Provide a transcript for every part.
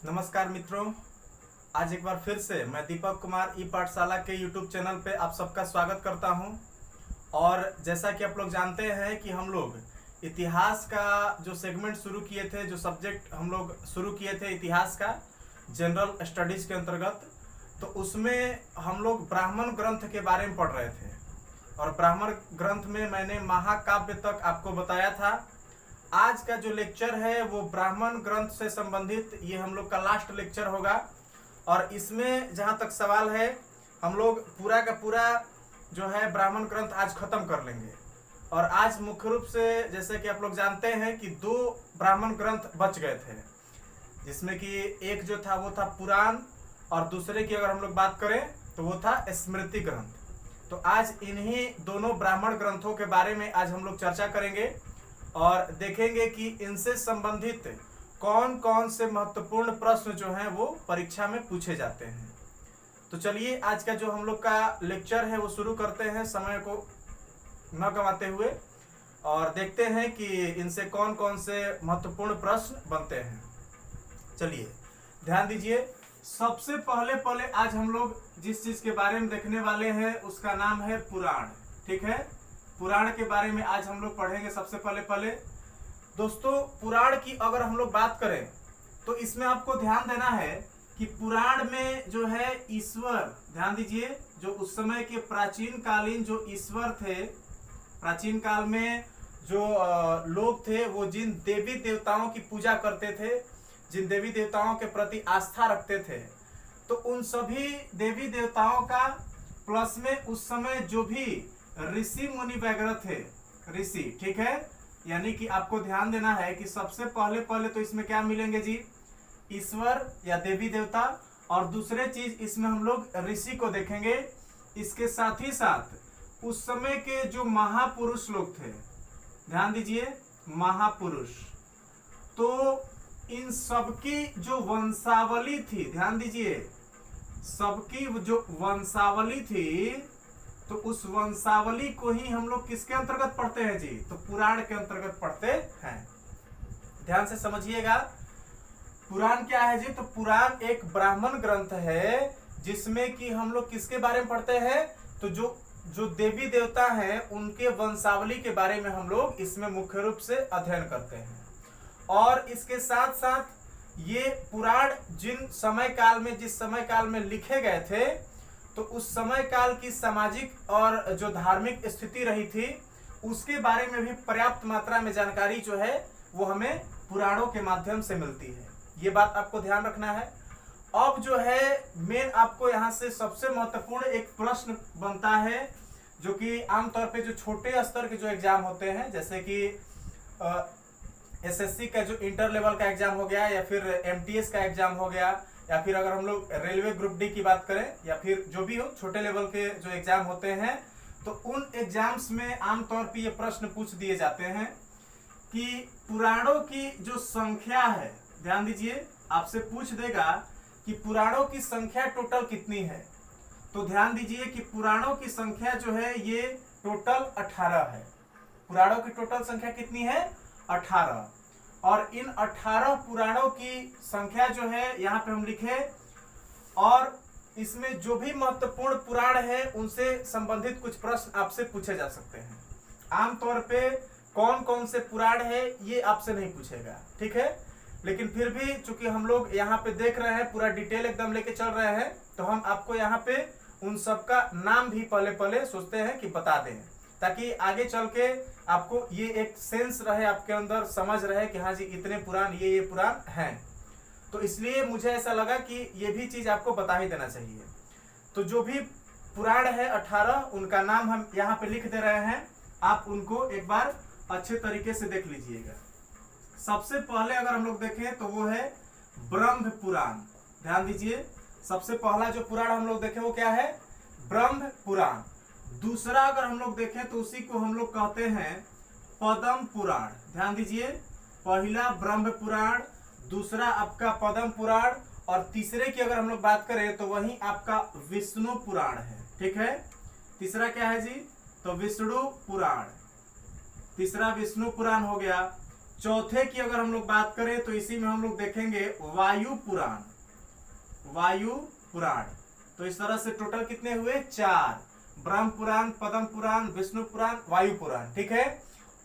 नमस्कार मित्रों, आज एक बार फिर से मैं दीपक कुमार ई पाठशाला के यूट्यूब चैनल पे आप सबका स्वागत करता हूं। और जैसा कि आप लोग जानते हैं कि हम लोग इतिहास का जो सेगमेंट शुरू किए थे, जो सब्जेक्ट हम लोग शुरू किए थे इतिहास का जनरल स्टडीज के अंतर्गत, तो उसमें हम लोग ब्राह्मण ग्रंथ के बारे में पढ़ रहे थे। और ब्राह्मण ग्रंथ में मैंने महाकाव्य तक आपको बताया था। आज का जो लेक्चर है वो ब्राह्मण ग्रंथ से संबंधित, ये हम लोग का लास्ट लेक्चर होगा। और इसमें जहाँ तक सवाल है, हम लोग पूरा का पूरा जो है ब्राह्मण ग्रंथ आज खत्म कर लेंगे। और आज मुख्य रूप से जैसे कि आप लोग जानते हैं कि दो ब्राह्मण ग्रंथ बच गए थे, जिसमें कि एक जो था वो था पुराण, और दूसरे की अगर हम लोग बात करें तो वो था स्मृति ग्रंथ। तो आज इन्हीं दोनों ब्राह्मण ग्रंथों के बारे में आज हम लोग चर्चा करेंगे और देखेंगे कि इनसे संबंधित कौन कौन से महत्वपूर्ण प्रश्न जो हैं वो परीक्षा में पूछे जाते हैं। तो चलिए आज का जो हम लोग का लेक्चर है वो शुरू करते हैं, समय को न गंवाते हुए, और देखते हैं कि इनसे कौन कौन से महत्वपूर्ण प्रश्न बनते हैं। चलिए ध्यान दीजिए। सबसे पहले आज हम लोग जिस चीज के बारे में देखने वाले हैं उसका नाम है पुराण। ठीक है, पुराण के बारे में आज हम लोग पढ़ेंगे। सबसे पहले दोस्तों, पुराण की अगर हम लोग बात करें तो इसमें आपको ध्यान देना है कि पुराण में जो है ईश्वर, ध्यान दीजिए, जो उस समय के प्राचीन कालीन जो ईश्वर थे, प्राचीन काल में जो लोग थे, वो जिन देवी देवताओं की पूजा करते थे, जिन देवी देवताओं के प्रति आस्था रखते थे, तो उन सभी देवी देवताओं का प्लस में उस समय जो भी ऋषि मुनि वगैरह थे, ऋषि, ठीक है, यानी कि आपको ध्यान देना है कि सबसे पहले तो इसमें क्या मिलेंगे जी, ईश्वर या देवी देवता, और दूसरे चीज इसमें हम लोग ऋषि को देखेंगे। इसके साथ ही साथ उस समय के जो महापुरुष लोग थे, ध्यान दीजिए, महापुरुष, तो इन सबकी जो वंशावली थी, ध्यान दीजिए, सबकी जो वंशावली थी, तो उस वंशावली को ही हम लोग किसके अंतर्गत पढ़ते हैं जी, तो पुराण के अंतर्गत पढ़ते हैं। ध्यान से समझिएगा, पुराण क्या है जी, तो पुराण एक ब्राह्मण ग्रंथ है जिसमें कि हम लोग किसके बारे में पढ़ते हैं, तो जो देवी देवता हैं उनके वंशावली के बारे में हम लोग इसमें मुख्य रूप से अध्ययन करते हैं। और इसके साथ साथ ये पुराण जिन समय काल में, जिस समय काल में लिखे गए थे, तो उस समय काल की सामाजिक और जो धार्मिक स्थिति रही थी उसके बारे में भी पर्याप्त मात्रा में जानकारी जो है वो हमें पुराणों के माध्यम से मिलती है। ये बात आपको ध्यान रखना है। अब जो है मेन आपको यहाँ से सबसे महत्वपूर्ण एक प्रश्न बनता है, जो कि आमतौर पे जो छोटे स्तर के जो एग्जाम होते हैं, जैसे कि एसएससी का जो इंटर लेवल का एग्जाम हो गया, या फिर एमटीएस का एग्जाम हो गया, या फिर अगर हम लोग रेलवे ग्रुप डी की बात करें, या फिर जो भी हो छोटे लेवल के जो एग्जाम होते हैं, तो उन एग्जाम्स में आमतौर पे ये प्रश्न पूछ दिए जाते हैं कि पुराणों की जो संख्या है, ध्यान दीजिए, आपसे पूछ देगा कि पुराणों की संख्या टोटल कितनी है। तो ध्यान दीजिए कि पुराणों की संख्या जो है ये टोटल 18 है। पुराणों की टोटल संख्या कितनी है, 18। और इन 18 पुराणों की संख्या जो है यहाँ पे हम लिखे, और इसमें जो भी महत्वपूर्ण पुराण है उनसे संबंधित कुछ प्रश्न आपसे पूछे जा सकते हैं। आमतौर पे कौन कौन से पुराण है ये आपसे नहीं पूछेगा, ठीक है, लेकिन फिर भी चूंकि हम लोग यहाँ पे देख रहे हैं, पूरा डिटेल एकदम लेके चल रहे हैं, तो हम आपको यहाँ पे उन सबका नाम भी पहले सोचते हैं कि बता दें, ताकि आगे चल के आपको ये एक सेंस रहे, आपके अंदर समझ रहे कि हाँ जी इतने पुराण, ये पुराण हैं। तो इसलिए मुझे ऐसा लगा कि ये भी चीज आपको बता ही देना चाहिए। तो जो भी पुराण है 18, उनका नाम हम यहाँ पे लिख दे रहे हैं, आप उनको एक बार अच्छे तरीके से देख लीजिएगा। सबसे पहले अगर हम लोग देखें तो वो है ब्रह्म पुराण। ध्यान दीजिए, सबसे पहला जो पुराण हम लोग देखें वो क्या है, ब्रह्म पुराण। दूसरा अगर हम लोग देखें तो उसी को हम लोग कहते हैं पद्म पुराण। ध्यान दीजिए, पहला ब्रह्म पुराण, दूसरा आपका पद्म पुराण, और तीसरे की अगर हम लोग बात करें तो वही आपका विष्णु पुराण है। ठीक है, तीसरा क्या है जी, तो विष्णु पुराण, तीसरा विष्णु पुराण हो गया। चौथे की अगर हम लोग बात करें तो इसी में हम लोग देखेंगे वायु पुराण। वायु पुराण, तो इस तरह से टोटल कितने हुए? 4। ब्रह्म पुराण, पद्म पुराण, विष्णु पुराण, वायु पुराण। ठीक है,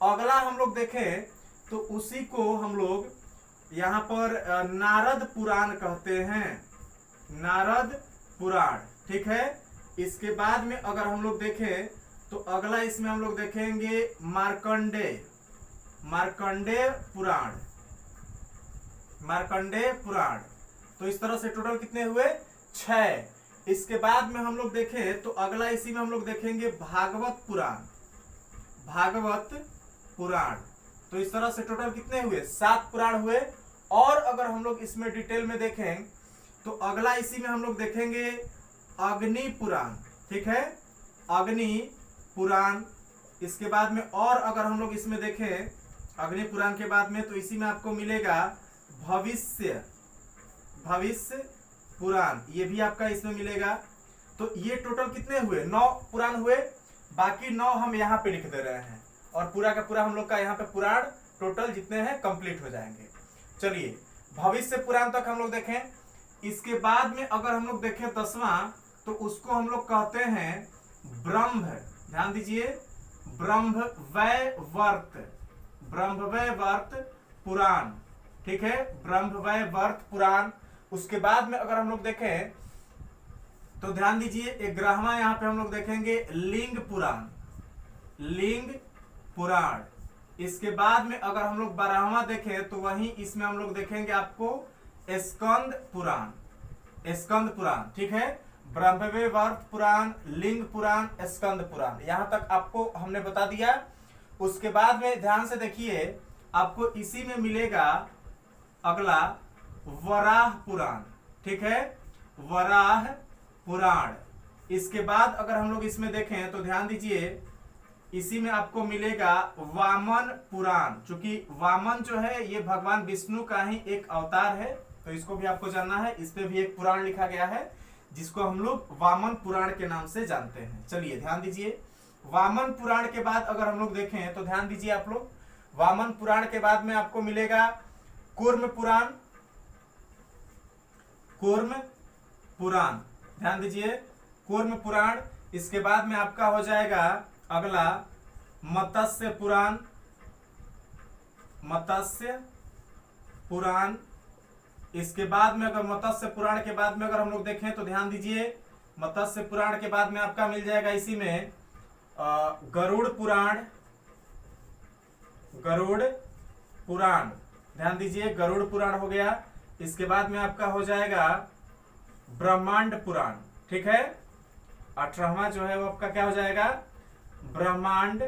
अगला हम लोग देखें तो उसी को हम लोग यहाँ पर नारद पुराण कहते हैं। नारद पुराण, ठीक है। इसके बाद में अगर हम लोग देखें तो अगला इसमें हम लोग देखेंगे मार्कंडेय। मार्कंडेय पुराण। मार्कंडेय पुराण, तो इस तरह से टोटल कितने हुए? 6। इसके बाद में हम लोग देखें तो अगला इसी में हम लोग देखेंगे भागवत पुराण। भागवत पुराण, तो इस तरह से टोटल कितने हुए? 7 पुराण हुए। और अगर हम लोग इसमें डिटेल में देखें तो अगला इसी में हम लोग देखेंगे अग्नि पुराण। ठीक है, अग्नि पुराण। इसके बाद में और अगर हम लोग इसमें देखें अग्नि पुराण के बाद में तो इसी में आपको मिलेगा भविष्य। भविष्य पुराण, ये भी आपका इसमें मिलेगा। तो ये टोटल कितने हुए? 9 पुराण हुए। बाकी 9 हम यहाँ पे लिख दे रहे हैं और पूरा का पूरा हम लोग का यहाँ पे पुराण टोटल जितने हैं कंप्लीट हो जाएंगे। चलिए, भविष्य पुराण तक हम लोग देखें। इसके बाद में अगर हम लोग देखें 10वां, तो उसको हम लोग कहते हैं ब्रह्म। ध्यान दीजिए, ब्रह्मवैवर्त। ब्रह्मवैवर्त पुराण। ठीक है, ब्रह्मवैवर्त पुराण। उसके बाद में अगर हम लोग देखें तो ध्यान दीजिए 11वां यहाँ पे हम लोग देखेंगे लिंग पुराण। लिंग पुराण। इसके बाद में अगर हम लोग 12वां देखें तो वहीं इसमें हम लोग देखेंगे आपको स्कंद पुराण। स्कंद पुराण, ठीक है। ब्रह्मवैवर्त पुराण, लिंग पुराण, स्कंद पुराण, यहां तक आपको हमने बता दिया। उसके बाद में ध्यान से देखिए, आपको इसी में मिलेगा अगला वराह पुराण। ठीक है, वराह पुराण। इसके बाद अगर हम लोग इसमें देखें तो ध्यान दीजिए, इसी में आपको मिलेगा वामन पुराण। चूंकि वामन जो है ये भगवान विष्णु का ही एक अवतार है, तो इसको भी आपको जानना है। इस पे भी एक पुराण लिखा गया है जिसको हम लोग वामन पुराण के नाम से जानते हैं। चलिए ध्यान दीजिए, वामन पुराण के बाद अगर हम लोग देखें तो ध्यान दीजिए आप लोग, वामन पुराण के बाद में आपको मिलेगा कूर्म पुराण। कूर्म पुराण, ध्यान दीजिए, कूर्म पुराण। इसके बाद में आपका हो जाएगा अगला मत्स्य पुराण। मत्स्य पुराण। इसके बाद में अगर मत्स्य पुराण के बाद में अगर हम लोग देखें तो ध्यान दीजिए, मत्स्य पुराण के बाद में आपका मिल जाएगा इसी में गरुड़ पुराण। गरुड़ पुराण, ध्यान दीजिए, गरुड़ पुराण हो गया। इसके बाद में आपका हो जाएगा ब्रह्मांड पुराण। ठीक है, 18वां जो है वो आपका क्या हो जाएगा? ब्रह्मांड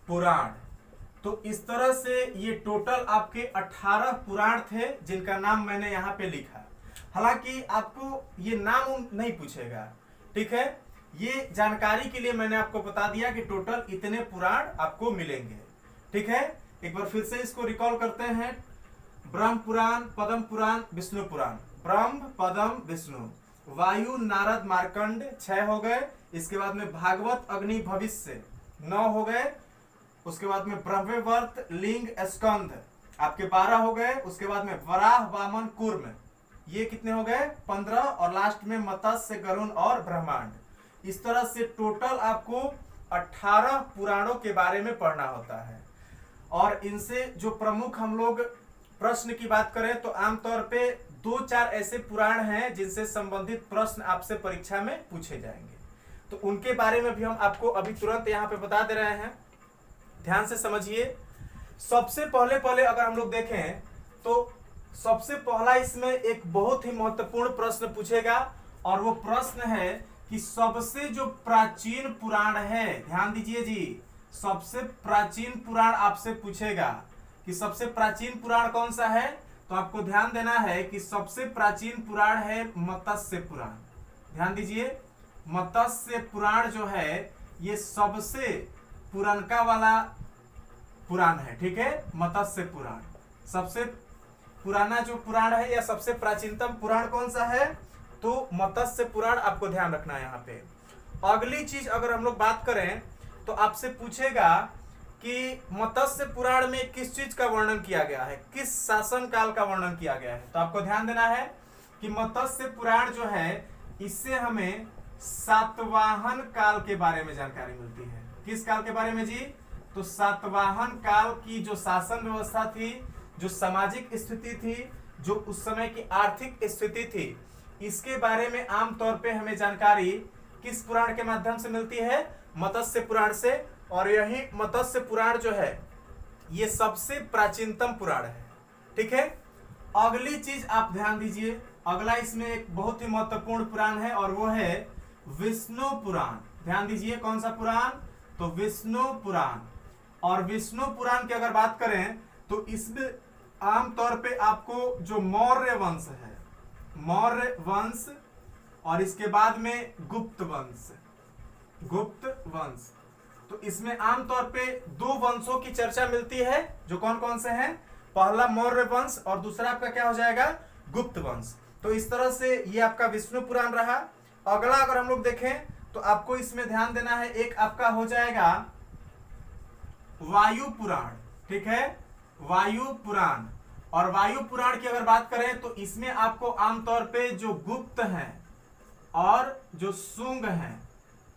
पुराण। तो इस तरह से ये टोटल आपके 18 पुराण थे जिनका नाम मैंने यहाँ पे लिखा। हालांकि आपको ये नाम नहीं पूछेगा, ठीक है। ये जानकारी के लिए मैंने आपको बता दिया कि टोटल इतने पुराण आपको मिलेंगे। ठीक है, एक बार फिर से इसको रिकॉल करते हैं। ब्रह्म पुराण, पद्म पुराण, विष्णु पुराण। ब्रह्म, पद्म, विष्णु, वायु, नारद, मार्कंड 6 हो गए। इसके बाद में भागवत, अग्नि, भविष्य 9 हो गए। उसके बाद में ब्रह्मवैवर्त, लिंग, स्कंद आपके 12 हो गए। उसके बाद में वराह, वामन, कूर्म, ये कितने हो गए? 15। और लास्ट में मत्स्य, गरुड़ और ब्रह्मांड। इस तरह से टोटल आपको 18 पुराणों के बारे में पढ़ना होता है। और इनसे जो प्रमुख हम लोग प्रश्न की बात करें तो आमतौर पे 2-4 ऐसे पुराण हैं जिनसे संबंधित प्रश्न आपसे परीक्षा में पूछे जाएंगे, तो उनके बारे में भी हम आपको अभी तुरंत यहाँ पे बता दे रहे हैं। ध्यान से समझिए। सबसे पहले अगर हम लोग देखें तो सबसे पहला इसमें एक बहुत ही महत्वपूर्ण प्रश्न पूछेगा, और वो प्रश्न है कि सबसे जो प्राचीन पुराण है, ध्यान दीजिए जी, सबसे प्राचीन पुराण आपसे पूछेगा कि सबसे प्राचीन पुराण कौन सा है। तो आपको ध्यान देना है कि सबसे प्राचीन पुराण है मत्स्य पुराण। ध्यान दीजिए, मत्स्य पुराण जो है ये सबसे पुरानका वाला पुराण है। ठीक है, मत्स्य पुराण सबसे पुराना जो पुराण है या सबसे प्राचीनतम पुराण कौन सा है? तो मत्स्य पुराण आपको ध्यान रखना है यहाँ पे। अगली चीज अगर हम लोग बात करें तो आपसे पूछेगा कि मत्स्य पुराण में किस चीज का वर्णन किया गया है, किस शासन काल का वर्णन किया गया है। तो आपको ध्यान देना है कि मत्स्य पुराण जो है इससे हमें सातवाहन काल के बारे में जानकारी मिलती है। किस काल के बारे में जी? तो सातवाहन काल की जो शासन व्यवस्था थी, जो सामाजिक स्थिति थी, जो उस समय की आर्थिक स्थिति थी, इसके बारे में आमतौर पे हमें जानकारी किस पुराण के माध्यम से मिलती है? मत्स्य पुराण से। और यही मत्स्य पुराण जो है ये सबसे प्राचीनतम पुराण है। ठीक है, अगली चीज आप ध्यान दीजिए, अगला इसमें एक बहुत ही महत्वपूर्ण पुराण है और वो है विष्णु पुराण। ध्यान दीजिए, कौन सा पुराण? तो विष्णु पुराण। और विष्णु पुराण की अगर बात करें तो इसमें आमतौर पे आपको जो मौर्य वंश है, मौर्य वंश और इसके बाद में गुप्त वंश, गुप्त वंश, तो इसमें आमतौर पे दो वंशों की चर्चा मिलती है, जो कौन कौन से हैं? पहला मौर्य वंश और दूसरा आपका क्या हो जाएगा? गुप्त वंश। तो इस तरह से ये आपका विष्णु पुराण रहा। अगला अगर हम लोग देखें तो आपको इसमें ध्यान देना है, एक आपका हो जाएगा वायु पुराण। ठीक है, वायु पुराण। और वायु पुराण की अगर बात करें तो इसमें आपको आमतौर पे जो गुप्त हैं और जो शुंग हैं,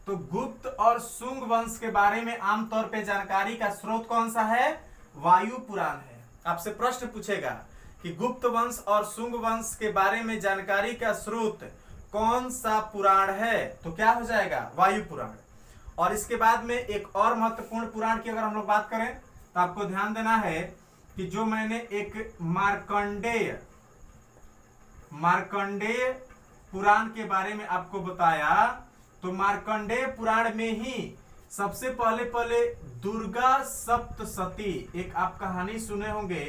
तो गुप्त और शुंग वंश के बारे में आमतौर पे जानकारी का स्रोत कौन सा है? वायु पुराण है। आपसे प्रश्न पूछेगा कि गुप्त वंश और शुंग वंश के बारे में जानकारी का स्रोत कौन सा पुराण है? तो क्या हो जाएगा? वायु पुराण। और इसके बाद में एक और महत्वपूर्ण पुराण की अगर हम लोग बात करें तो आपको ध्यान देना है कि जो मैंने एक मार्कंडेय पुराण के बारे में आपको बताया, तो मार्कंडेय पुराण में ही सबसे पहले दुर्गा सप्तशती, एक आप कहानी सुने होंगे,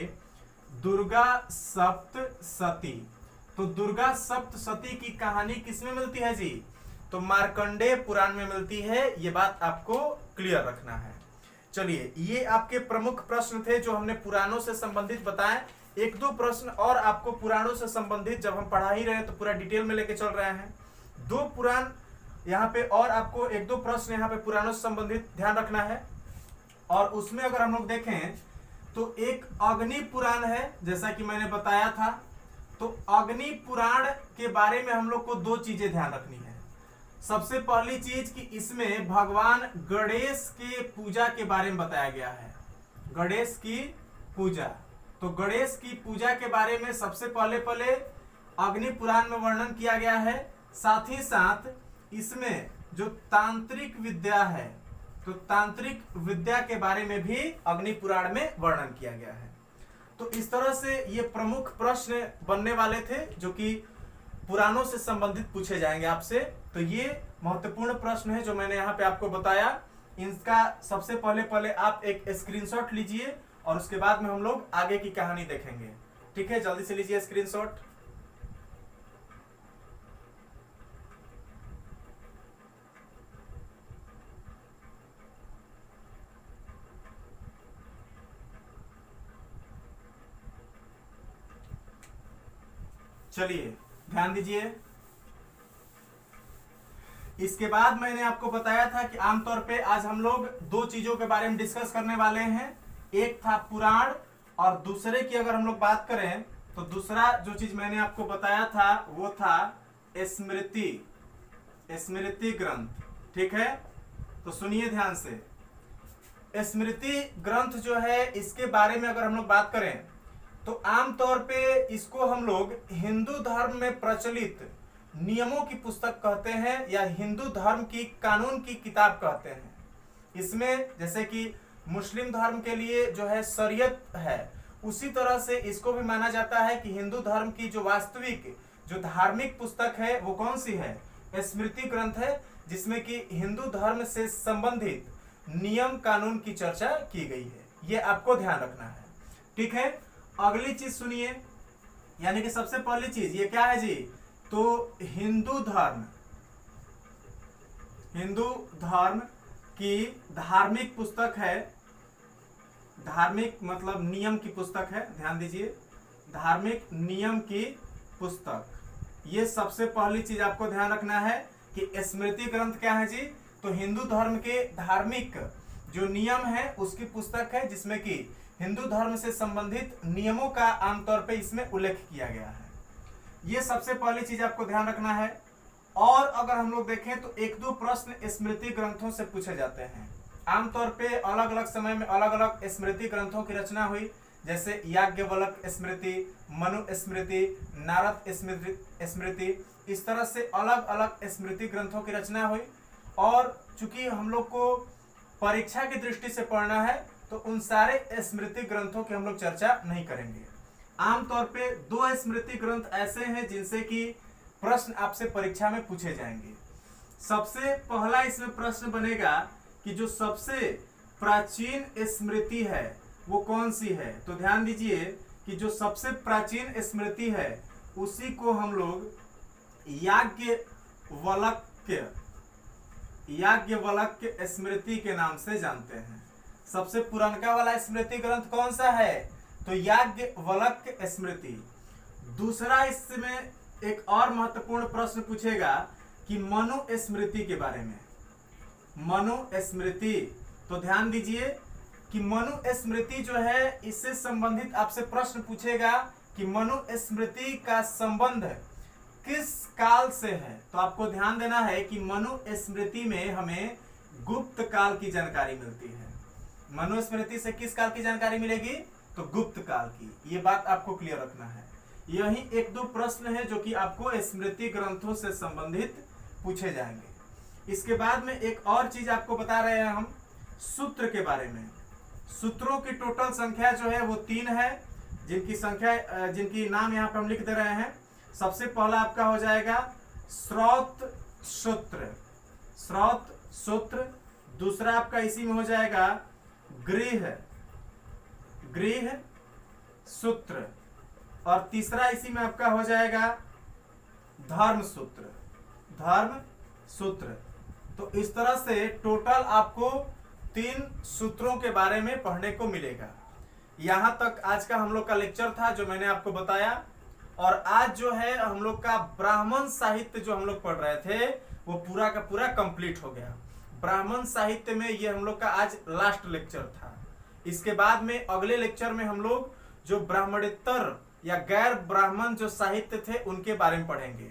दुर्गा सप्तशती। तो दुर्गा सप्तशती की कहानी किसमें मिलती है जी? तो मार्कंडेय पुराण में मिलती है। ये बात आपको क्लियर रखना है। चलिए, ये आपके प्रमुख प्रश्न थे जो हमने पुराणों से संबंधित बताए। एक दो प्रश्न और आपको पुराणों से संबंधित, जब हम पढ़ा ही रहे तो पूरा डिटेल में लेके चल रहे हैं। दो पुराण यहाँ पे और आपको एक दो प्रश्न यहाँ पे पुराणों से संबंधित ध्यान रखना है। और उसमें अगर हम लोग देखें तो एक अग्नि पुराण है, जैसा कि मैंने बताया था। तो अग्नि पुराण के बारे में हम लोग को दो चीजें ध्यान रखनी है। सबसे पहली चीज कि इसमें भगवान गणेश के पूजा के बारे में बताया गया है, गणेश की पूजा। तो गणेश की पूजा के बारे में सबसे पहले अग्नि पुराण में वर्णन किया गया है। साथ ही साथ इसमें जो तांत्रिक विद्या है, तो तांत्रिक विद्या के बारे में भी अग्नि पुराण में वर्णन किया गया है। तो इस तरह से ये प्रमुख प्रश्न बनने वाले थे जो कि पुराणों से संबंधित पूछे जाएंगे आपसे। तो ये महत्वपूर्ण प्रश्न है जो मैंने यहाँ पे आपको बताया। इनका सबसे पहले आप एक स्क्रीनशॉट लीजिए और उसके बाद में हम लोग आगे की कहानी देखेंगे। ठीक है, जल्दी से लीजिए स्क्रीनशॉट। चलिए ध्यान दीजिए। इसके बाद मैंने आपको बताया था कि आमतौर पे आज हम लोग दो चीजों के बारे में डिस्कस करने वाले हैं। एक था पुराण और दूसरे की अगर हम लोग बात करें तो दूसरा जो चीज मैंने आपको बताया था वो था स्मृति ग्रंथ। ठीक है, तो सुनिए ध्यान से। स्मृति ग्रंथ जो है इसके बारे में अगर हम लोग बात करें तो आमतौर पे इसको हम लोग हिंदू धर्म में प्रचलित नियमों की पुस्तक कहते हैं या हिंदू धर्म की कानून की किताब कहते हैं। इसमें जैसे कि मुस्लिम धर्म के लिए जो है शरीयत है, उसी तरह से इसको भी माना जाता है कि हिंदू धर्म की जो वास्तविक जो धार्मिक पुस्तक है वो कौन सी है? स्मृति ग्रंथ है, जिसमें कि हिंदू धर्म से संबंधित नियम कानून की चर्चा की गई है। ये आपको ध्यान रखना है। ठीक है, अगली चीज सुनिए, यानी कि सबसे पहली चीज ये क्या है जी? तो हिंदू धर्म की धार्मिक पुस्तक है। धार्मिक मतलब नियम की पुस्तक है, ध्यान दीजिए, धार्मिक नियम की पुस्तक। ये सबसे पहली चीज आपको ध्यान रखना है कि स्मृति ग्रंथ क्या है जी? तो हिंदू धर्म के धार्मिक जो नियम है उसकी पुस्तक है, जिसमें कि हिंदू धर्म से संबंधित नियमों का आमतौर पे इसमें उल्लेख किया गया है। ये सबसे पहली चीज आपको ध्यान रखना है। और अगर हम लोग देखें तो एक दो प्रश्न स्मृति ग्रंथों से पूछे जाते हैं। आमतौर पे अलग अलग समय में अलग अलग स्मृति ग्रंथों की रचना हुई, जैसे याज्ञवल्क्य स्मृति, मनु स्मृति, नारद स्मृति, इस तरह से अलग अलग स्मृति ग्रंथों की रचना हुई। और चूंकि हम लोग को परीक्षा की दृष्टि से पढ़ना है तो उन सारे स्मृति ग्रंथों की हम लोग चर्चा नहीं करेंगे। आमतौर पे दो स्मृति ग्रंथ ऐसे हैं जिनसे कि प्रश्न आपसे परीक्षा में पूछे जाएंगे। सबसे पहला इसमें प्रश्न बनेगा कि जो सबसे प्राचीन स्मृति है वो कौन सी है। तो ध्यान दीजिए कि जो सबसे प्राचीन स्मृति है उसी को हम लोग याज्ञवल्क्य स्मृति के नाम से जानते हैं। सबसे पुरानका वाला स्मृति ग्रंथ कौन सा है, तो याज्ञवल्क्य स्मृति। दूसरा इसमें एक और महत्वपूर्ण प्रश्न पूछेगा कि मनु स्मृति के बारे में। मनु स्मृति, तो ध्यान दीजिए कि मनु स्मृति जो है इससे संबंधित आपसे प्रश्न पूछेगा कि मनु स्मृति का संबंध किस काल से है। तो आपको ध्यान देना है कि मनु स्मृति में हमें गुप्त काल की जानकारी मिलती है। मनु स्मृति से किस काल की जानकारी मिलेगी, तो गुप्त काल की। ये बात आपको क्लियर रखना है। यही एक दो प्रश्न है जो कि आपको स्मृति ग्रंथों से संबंधित पूछे जाएंगे। इसके बाद में एक और चीज आपको बता रहे हैं हम सूत्र के बारे में। सूत्रों की टोटल संख्या जो है वो 3 है, जिनकी नाम यहाँ पे हम लिख दे रहे हैं। सबसे पहला आपका हो जाएगा श्रौत सूत्र। दूसरा आपका इसी में हो जाएगा गृह सूत्र। और तीसरा इसी में आपका हो जाएगा धर्म सूत्र। तो इस तरह से टोटल आपको 3 सूत्रों के बारे में पढ़ने को मिलेगा। यहाँ तक आज का हम लोग का लेक्चर था जो मैंने आपको बताया। और आज जो है हम लोग का ब्राह्मण साहित्य जो हम लोग पढ़ रहे थे वो पूरा का पूरा कंप्लीट हो गया। ब्राह्मण साहित्य में ये हम लोग का आज लास्ट लेक्चर था। इसके बाद में अगले लेक्चर में हम लोग जो ब्राह्मणेतर या गैर ब्राह्मण जो साहित्य थे उनके बारे में पढ़ेंगे।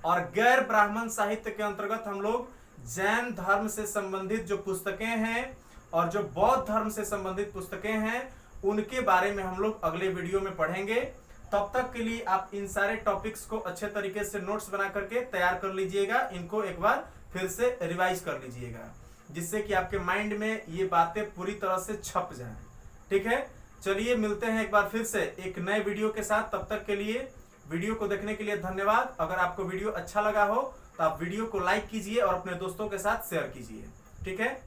और गैर ब्राह्मण साहित्य के अंतर्गत हम लोग जैन धर्म से संबंधित जो पुस्तकें हैं और जो बौद्ध धर्म से संबंधित पुस्तकें हैं उनके बारे में हम लोग अगले वीडियो में पढ़ेंगे। तब तक के लिए आप इन सारे टॉपिक्स को अच्छे तरीके से नोट्स बना करके तैयार कर लीजिएगा। इनको एक बार फिर से रिवाइज कर लीजिएगा, जिससे कि आपके माइंड में ये बातें पूरी तरह से छप जाएं। ठीक है, चलिए मिलते हैं एक बार फिर से एक नए वीडियो के साथ। तब तक के लिए वीडियो को देखने के लिए धन्यवाद। अगर आपको वीडियो अच्छा लगा हो तो आप वीडियो को लाइक कीजिए और अपने दोस्तों के साथ शेयर कीजिए। ठीक है।